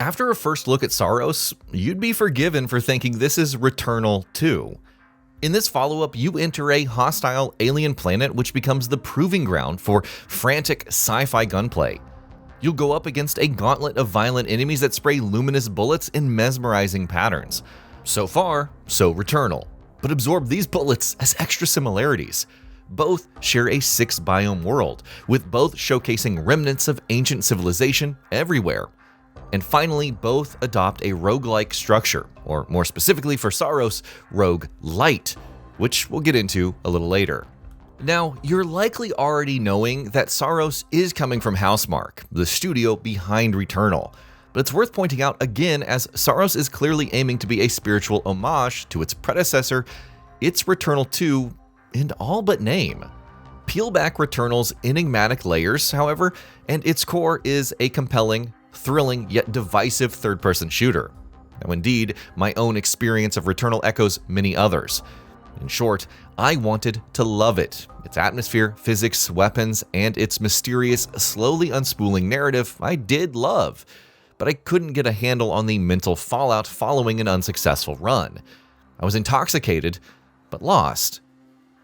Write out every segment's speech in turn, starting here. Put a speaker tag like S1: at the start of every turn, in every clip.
S1: After a first look at SAROS, you'd be forgiven for thinking this is Returnal 2. In this follow-up, you enter a hostile alien planet which becomes the proving ground for frantic sci-fi gunplay. You'll go up against a gauntlet of violent enemies that spray luminous bullets in mesmerizing patterns. So far, so Returnal, but absorb these bullets as extra similarities. Both share a six-biome world, with both showcasing remnants of ancient civilization everywhere. And finally, both adopt a roguelike structure, or more specifically for SAROS, roguelite, which we'll get into a little later. Now, you're likely already knowing that SAROS is coming from Housemarque, the studio behind Returnal, but it's worth pointing out again as SAROS is clearly aiming to be a spiritual homage to its predecessor. It's Returnal 2 in all but name. Peel back Returnal's enigmatic layers, however, and its core is a compelling, thrilling yet divisive third-person shooter. Now indeed, my own experience of Returnal echoes many others. In short, I wanted to love it. Its atmosphere, physics, weapons, and its mysterious, slowly unspooling narrative I did love, but I couldn't get a handle on the mental fallout following an unsuccessful run. I was intoxicated, but lost.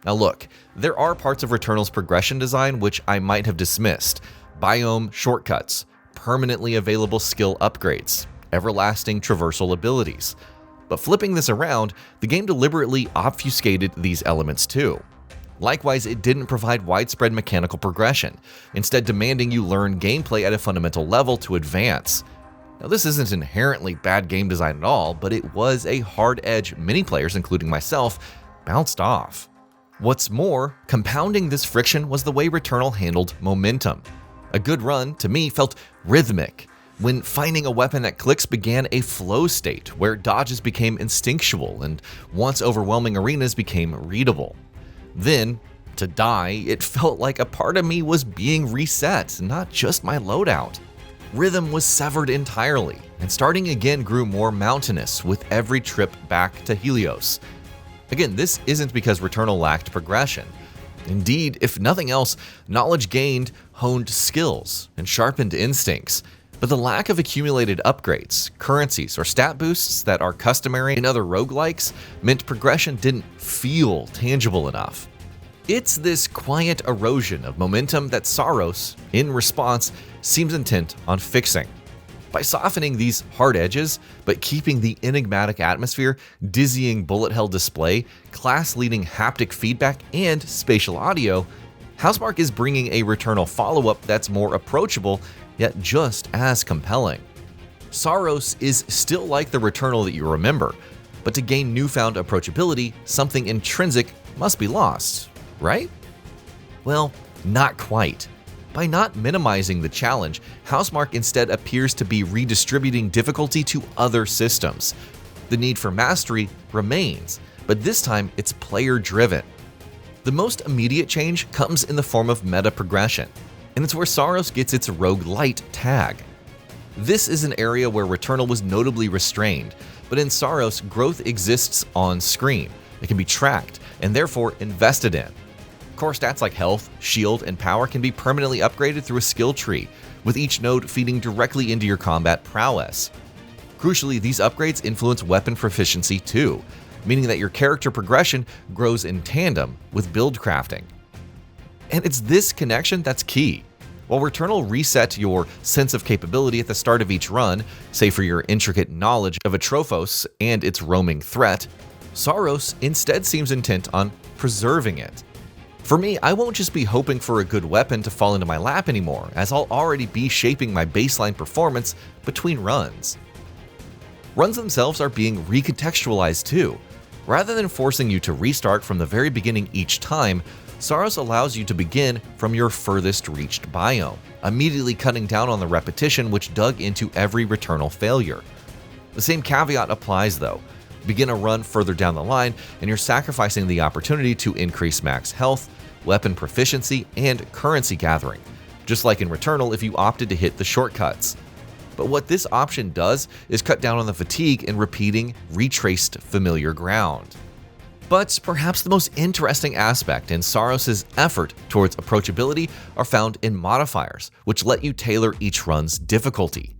S1: Now look, there are parts of Returnal's progression design which I might have dismissed. Biome shortcuts, permanently available skill upgrades, everlasting traversal abilities. But flipping this around, the game deliberately obfuscated these elements too. Likewise, it didn't provide widespread mechanical progression, instead demanding you learn gameplay at a fundamental level to advance. Now this isn't inherently bad game design at all, but it was a hard edge many players, including myself, bounced off. What's more, compounding this friction was the way Returnal handled momentum. A good run, to me, felt rhythmic. When finding a weapon that clicks began a flow state where dodges became instinctual and once overwhelming arenas became readable. Then, to die, it felt like a part of me was being reset, not just my loadout. Rhythm was severed entirely, and starting again grew more mountainous with every trip back to Helios. Again, this isn't because Returnal lacked progression. Indeed, if nothing else, knowledge gained honed skills and sharpened instincts, but the lack of accumulated upgrades, currencies, or stat boosts that are customary in other roguelikes meant progression didn't feel tangible enough. It's this quiet erosion of momentum that SAROS, in response, seems intent on fixing. By softening these hard edges, but keeping the enigmatic atmosphere, dizzying bullet hell display, class-leading haptic feedback, and spatial audio, Housemarque is bringing a Returnal follow-up that's more approachable, yet just as compelling. SAROS is still like the Returnal that you remember, but to gain newfound approachability, something intrinsic must be lost, right? Well, not quite. By not minimizing the challenge, Housemarque instead appears to be redistributing difficulty to other systems. The need for mastery remains, but this time it's player-driven. The most immediate change comes in the form of meta progression, and it's where SAROS gets its roguelite tag. This is an area where Returnal was notably restrained, but in SAROS, growth exists on screen. It can be tracked, and therefore invested in. Core stats like health, shield, and power can be permanently upgraded through a skill tree, with each node feeding directly into your combat prowess. Crucially, these upgrades influence weapon proficiency too, meaning that your character progression grows in tandem with build crafting. And it's this connection that's key. While Returnal reset your sense of capability at the start of each run, say for your intricate knowledge of a Trophos and its roaming threat, SAROS instead seems intent on preserving it. For me, I won't just be hoping for a good weapon to fall into my lap anymore, as I'll already be shaping my baseline performance between runs. Runs themselves are being recontextualized too. Rather than forcing you to restart from the very beginning each time, SAROS allows you to begin from your furthest reached biome, immediately cutting down on the repetition which dug into every Returnal failure. The same caveat applies though. Begin a run further down the line, and you're sacrificing the opportunity to increase max health, weapon proficiency, and currency gathering, just like in Returnal if you opted to hit the shortcuts. But what this option does is cut down on the fatigue in repeating retraced familiar ground. But perhaps the most interesting aspect in SAROS' effort towards approachability are found in modifiers, which let you tailor each run's difficulty.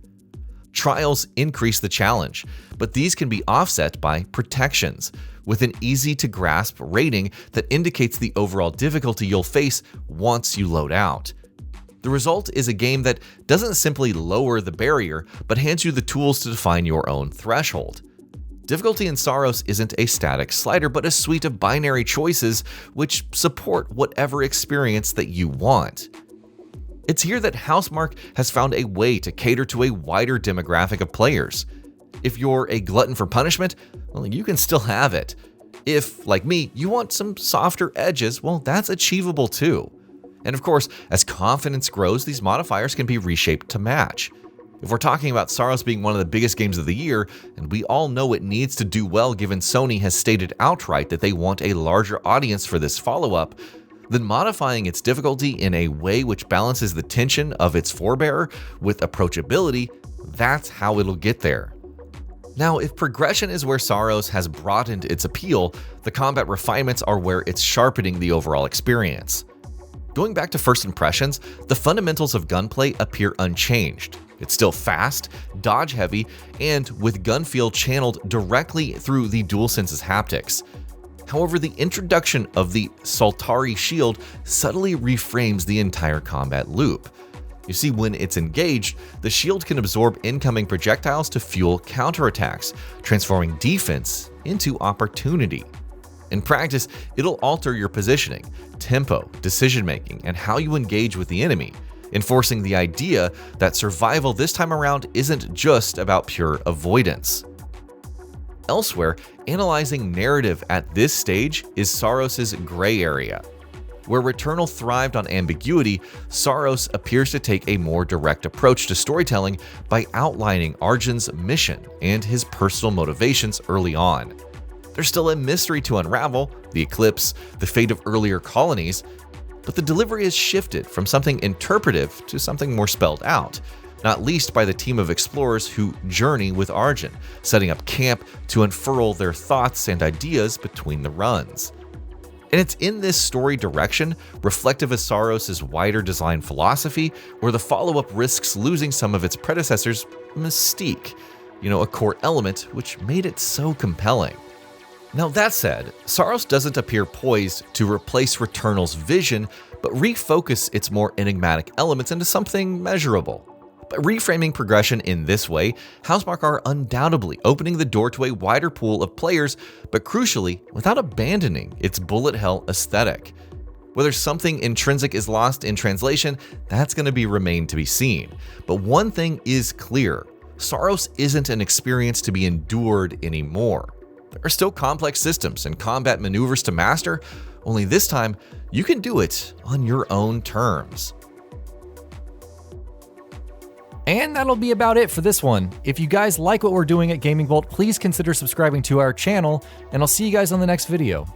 S1: Trials increase the challenge, but these can be offset by protections, with an easy-to-grasp rating that indicates the overall difficulty you'll face once you load out. The result is a game that doesn't simply lower the barrier, but hands you the tools to define your own threshold. Difficulty in SAROS isn't a static slider, but a suite of binary choices which support whatever experience that you want. It's here that Housemarque has found a way to cater to a wider demographic of players. If you're a glutton for punishment, well, you can still have it. If, like me, you want some softer edges, well, that's achievable too. And of course, as confidence grows, these modifiers can be reshaped to match. If we're talking about SAROS being one of the biggest games of the year, and we all know it needs to do well given Sony has stated outright that they want a larger audience for this follow-up, then modifying its difficulty in a way which balances the tension of its forebearer with approachability, that's how it'll get there. Now, if progression is where SAROS has broadened its appeal, the combat refinements are where it's sharpening the overall experience. Going back to first impressions, the fundamentals of gunplay appear unchanged. It's still fast, dodge-heavy, and with gun feel channeled directly through the DualSense's haptics. However, the introduction of the Saltari shield subtly reframes the entire combat loop. You see, when it's engaged, the shield can absorb incoming projectiles to fuel counterattacks, transforming defense into opportunity. In practice, it'll alter your positioning, tempo, decision-making, and how you engage with the enemy, enforcing the idea that survival this time around isn't just about pure avoidance. Elsewhere, analyzing narrative at this stage is SAROS' gray area. Where Returnal thrived on ambiguity, SAROS appears to take a more direct approach to storytelling by outlining Arjun's mission and his personal motivations early on. There's still a mystery to unravel, the eclipse, the fate of earlier colonies, but the delivery has shifted from something interpretive to something more spelled out, not least by the team of explorers who journey with Arjun, setting up camp to unfurl their thoughts and ideas between the runs. And it's in this story direction, reflective of SAROS' wider design philosophy, where the follow-up risks losing some of its predecessor's mystique, a core element which made it so compelling. Now that said, SAROS doesn't appear poised to replace Returnal's vision, but refocus its more enigmatic elements into something measurable. By reframing progression in this way, Housemarque are undoubtedly opening the door to a wider pool of players, but crucially, without abandoning its bullet hell aesthetic. Whether something intrinsic is lost in translation, that's going to remain to be seen. But one thing is clear, SAROS isn't an experience to be endured anymore. There are still complex systems and combat maneuvers to master, only this time, you can do it on your own terms.
S2: And that'll be about it for this one. If you guys like what we're doing at GamingBolt, please consider subscribing to our channel, and I'll see you guys on the next video.